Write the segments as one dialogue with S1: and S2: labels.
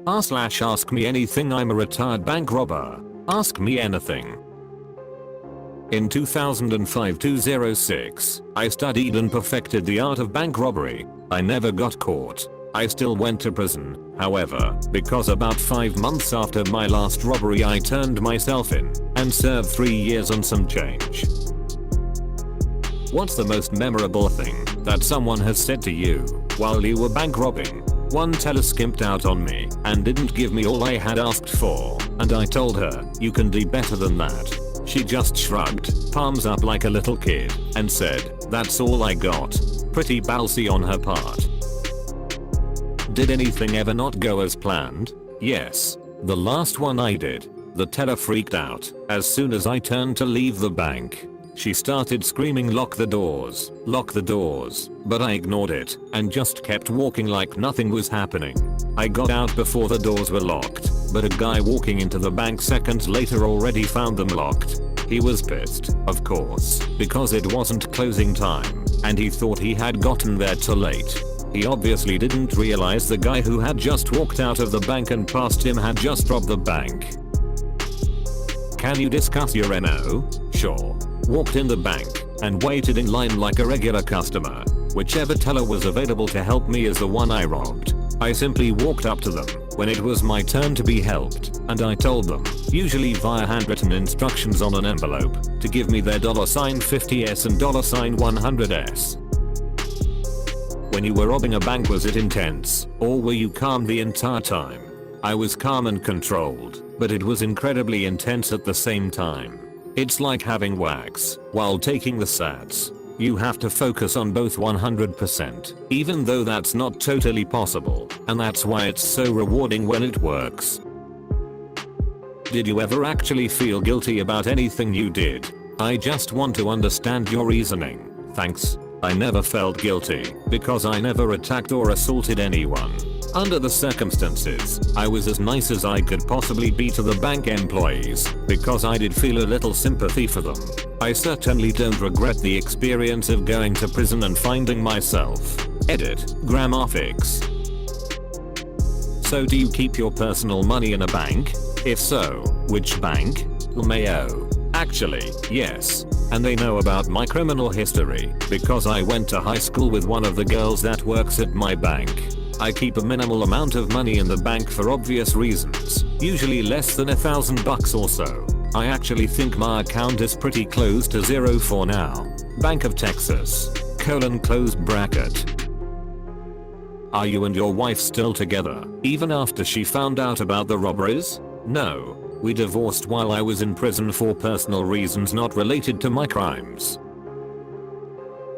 S1: r/ask me anything. I'm a retired bank robber. Ask me anything. In 2005-06, I studied and perfected the art of bank robbery. I never got caught. I still went to prison, however, because about 5 months after my last robbery I turned myself in and served 3 years and some change. What's the most memorable thing that someone has said to you while you were bank robbing? One teller skimped out on me and didn't give me all I had asked for, and I told her, "You can do better than that." She just shrugged, palms up like a little kid, and said, "That's all I got." Pretty ballsy on her part. Did anything ever not go as planned? Yes. The last one I did. The teller freaked out as soon as I turned to leave the bank. She started screaming, "Lock the doors, lock the doors," but I ignored it and just kept walking like nothing was happening. I got out before the doors were locked, but a guy walking into the bank seconds later already found them locked. He was pissed, of course, because it wasn't closing time, and he thought he had gotten there too late. He obviously didn't realize the guy who had just walked out of the bank and past him had just robbed the bank. Can you discuss your MO? Sure. Walked in the bank and waited in line like a regular customer. Whichever teller was available to help me is the one I robbed. I simply walked up to them when it was my turn to be helped, and I told them, usually via handwritten instructions on an envelope, to give me their $50s and $100s. When you were robbing a bank, was it intense, or were you calm the entire time? I was calm and controlled, but it was incredibly intense at the same time. It's like having wax while taking the sats. You have to focus on both 100%, even though that's not totally possible, and that's why it's so rewarding when it works. Did you ever actually feel guilty about anything you did? I just want to understand your reasoning. Thanks. I never felt guilty because I never attacked or assaulted anyone. Under the circumstances, I was as nice as I could possibly be to the bank employees because I did feel a little sympathy for them. I certainly don't regret the experience of going to prison and finding myself. Edit. Grammar fix. So do you keep your personal money in a bank? If so, which bank? AmA. Actually, yes. And they know about my criminal history because I went to high school with one of the girls that works at my bank. I keep a minimal amount of money in the bank for obvious reasons, usually less than $1,000 or so. I actually think my account is pretty close to zero for now. Bank of Texas. Close bracket. Are you and your wife still together, even after she found out about the robberies? No. We divorced while I was in prison for personal reasons not related to my crimes.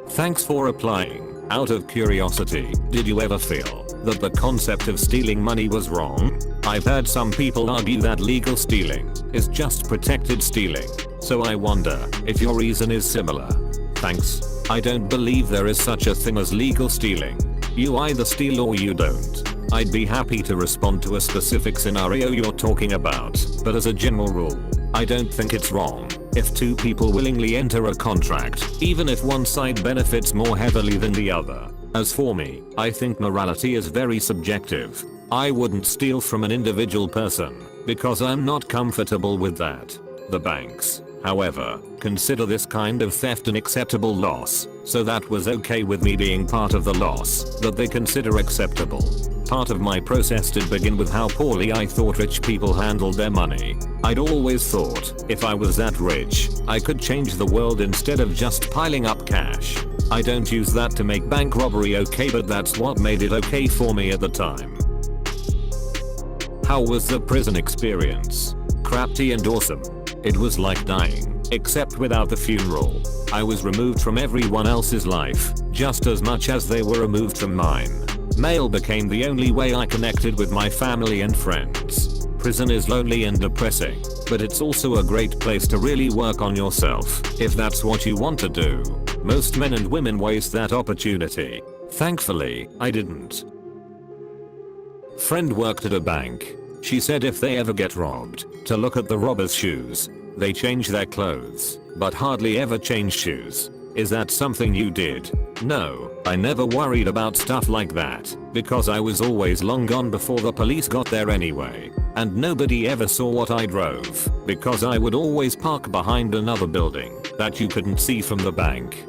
S1: Thanks for replying. Out of curiosity, did you ever feel that the concept of stealing money was wrong? I've heard some people argue that legal stealing is just protected stealing, so I wonder if your reason is similar. Thanks. I don't believe there is such a thing as legal stealing. You either steal or you don't. I'd be happy to respond to a specific scenario you're talking about, but as a general rule, I don't think it's wrong if two people willingly enter a contract, even if one side benefits more heavily than the other. As for me, I think morality is very subjective. I wouldn't steal from an individual person because I'm not comfortable with that. The banks, however, consider this kind of theft an acceptable loss, so that was okay with me being part of the loss that they consider acceptable. Part of my process did begin with how poorly I thought rich people handled their money. I'd always thought, if I was that rich, I could change the world instead of just piling up cash. I don't use that to make bank robbery okay, but that's what made it okay for me at the time. How was the prison experience? Crafty and awesome. It was like dying, except without the funeral. I was removed from everyone else's life, just as much as they were removed from mine. Mail became the only way I connected with my family and friends. Prison is lonely and depressing, but it's also a great place to really work on yourself, if that's what you want to do. Most men and women waste that opportunity. Thankfully, I didn't. Friend worked at a bank. She said if they ever get robbed, to look at the robber's shoes. They change their clothes, but hardly ever change shoes. Is that something you did? No, I never worried about stuff like that, because I was always long gone before the police got there anyway. And nobody ever saw what I drove, because I would always park behind another building that you couldn't see from the bank.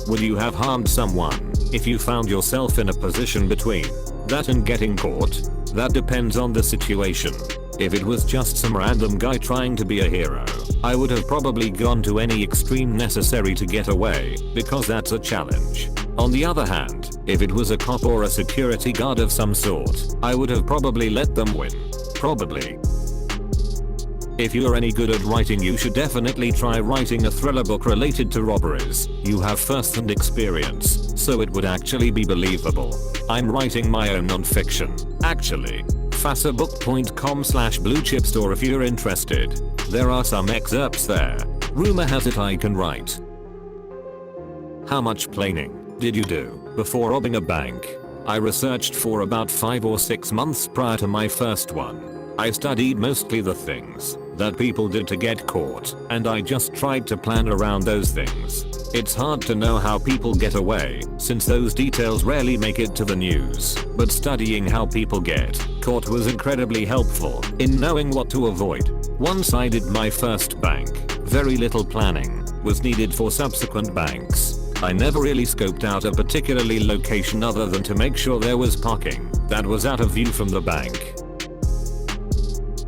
S1: Would you have harmed someone if you found yourself in a position between that and getting caught? That depends on the situation. If it was just some random guy trying to be a hero, I would have probably gone to any extreme necessary to get away, because that's a challenge. On the other hand, if it was a cop or a security guard of some sort, I would have probably let them win. Probably. If you're any good at writing, you should definitely try writing a thriller book related to robberies. You have first-hand experience, so it would actually be believable. I'm writing my own non-fiction, actually. fasabook.com/bluechip store if you're interested. There are some excerpts there. Rumor has it I can write. How much planning did you do before robbing a bank? I researched for about 5 or 6 months prior to my first one. I studied mostly the things that people did to get caught, and I just tried to plan around those things. It's hard to know how people get away, since those details rarely make it to the news, but studying how people get caught was incredibly helpful in knowing what to avoid. Once I did my first bank, very little planning was needed for subsequent banks. I never really scoped out a particularly location other than to make sure there was parking that was out of view from the bank.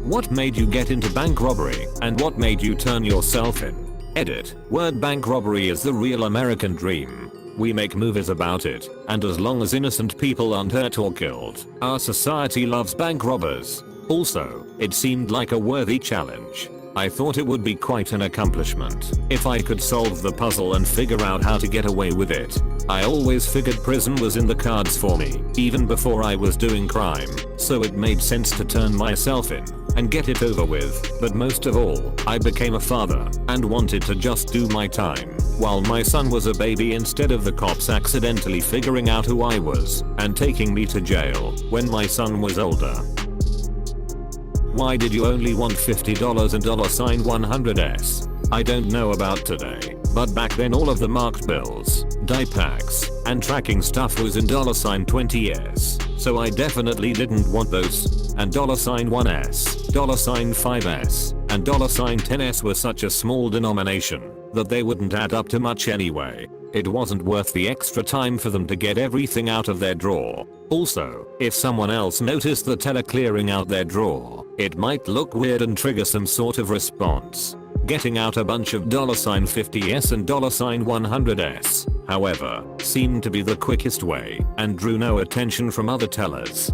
S1: What made you get into bank robbery, and what made you turn yourself in? Edit. Word bank robbery is the real American dream. We make movies about it, and as long as innocent people aren't hurt or killed, our society loves bank robbers. Also, it seemed like a worthy challenge. I thought it would be quite an accomplishment if I could solve the puzzle and figure out how to get away with it. I always figured prison was in the cards for me, even before I was doing crime, so it made sense to turn myself in and get it over with. But most of all, I became a father and wanted to just do my time while my son was a baby, instead of the cops accidentally figuring out who I was and taking me to jail when my son was older. Why did you only want $50 and $100s? I don't know about today, but back then all of the marked bills, die packs, and tracking stuff was in $20s, so I definitely didn't want those. And $1s, $5s, and $10s were such a small denomination that they wouldn't add up to much anyway. It wasn't worth the extra time for them to get everything out of their drawer. Also, if someone else noticed the teller clearing out their drawer, it might look weird and trigger some sort of response. Getting out a bunch of $50s and $100s, however, seemed to be the quickest way and drew no attention from other tellers.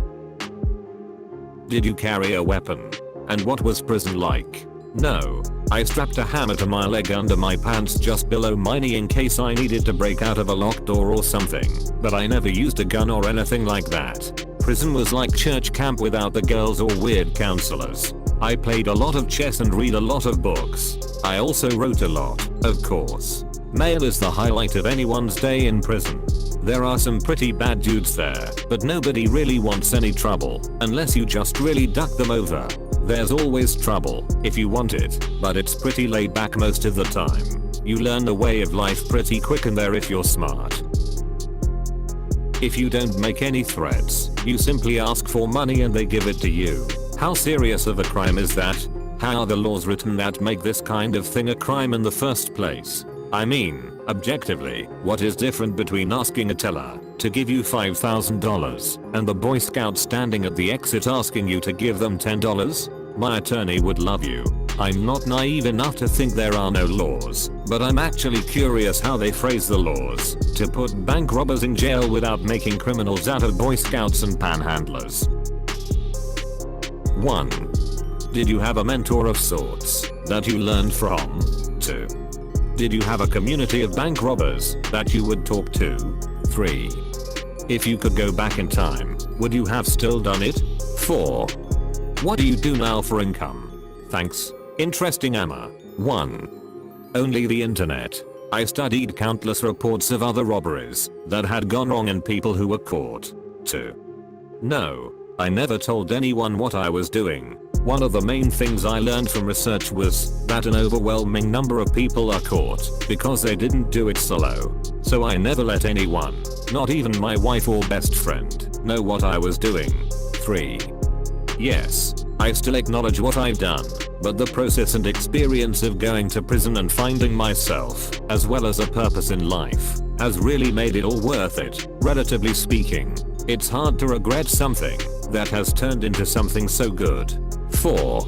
S1: Did you carry a weapon? And what was prison like? No. I strapped a hammer to my leg under my pants just below my knee in case I needed to break out of a locked door or something, but I never used a gun or anything like that. Prison was like church camp without the girls or weird counselors. I played a lot of chess and read a lot of books. I also wrote a lot, of course. Mail is the highlight of anyone's day in prison. There are some pretty bad dudes there, but nobody really wants any trouble, unless you just really duck them over. There's always trouble, if you want it, but it's pretty laid back most of the time. You learn the way of life pretty quick in there if you're smart. If you don't make any threats, you simply ask for money and they give it to you. How serious of a crime is that? How are the laws written that make this kind of thing a crime in the first place? I mean, objectively, what is different between asking a teller to give you $5,000 and the Boy Scout standing at the exit asking you to give them $10? My attorney would love you. I'm not naive enough to think there are no laws, but I'm actually curious how they phrase the laws to put bank robbers in jail without making criminals out of Boy Scouts and panhandlers. 1. Did you have a mentor of sorts that you learned from? 2. Did you have a community of bank robbers that you would talk to? 3. If you could go back in time, would you have still done it? 4. What do you do now for income? Thanks. Interesting AmA. 1. Only the internet. I studied countless reports of other robberies that had gone wrong and people who were caught. 2. No, I never told anyone what I was doing. One of the main things I learned from research was that an overwhelming number of people are caught because they didn't do it solo. so I never let anyone, not even my wife or best friend, know what I was doing. 3. Yes, I still acknowledge what I've done, but the process and experience of going to prison and finding myself, as well as a purpose in life, has really made it all worth it. Relatively speaking, it's hard to regret something that has turned into something so good. 4.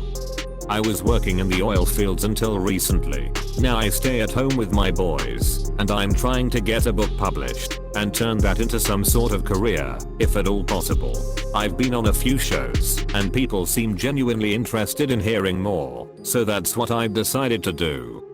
S1: I was working in the oil fields until recently. Now I stay at home with my boys, and I'm trying to get a book published and turn that into some sort of career, if at all possible. I've been on a few shows, and people seem genuinely interested in hearing more, so that's what I've decided to do.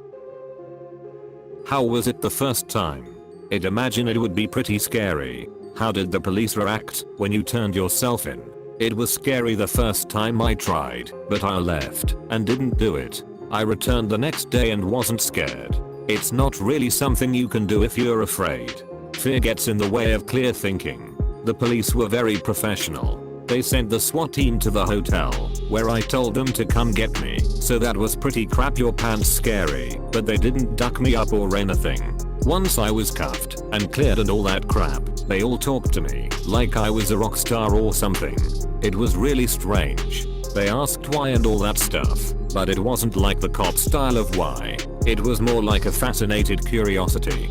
S1: How was it the first time? I'd imagine it would be pretty scary. How did the police react when you turned yourself in? It was scary the first time I tried, but I left and didn't do it. I returned the next day and wasn't scared. It's not really something you can do if you're afraid. Fear gets in the way of clear thinking. The police were very professional. They sent the SWAT team to the hotel, where I told them to come get me, so that was pretty crap your pants scary, but they didn't duck me up or anything. Once I was cuffed and cleared and all that crap, they all talked to me like I was a rock star or something. It was really strange. They asked why and all that stuff, but it wasn't like the cop style of why. It was more like a fascinated curiosity.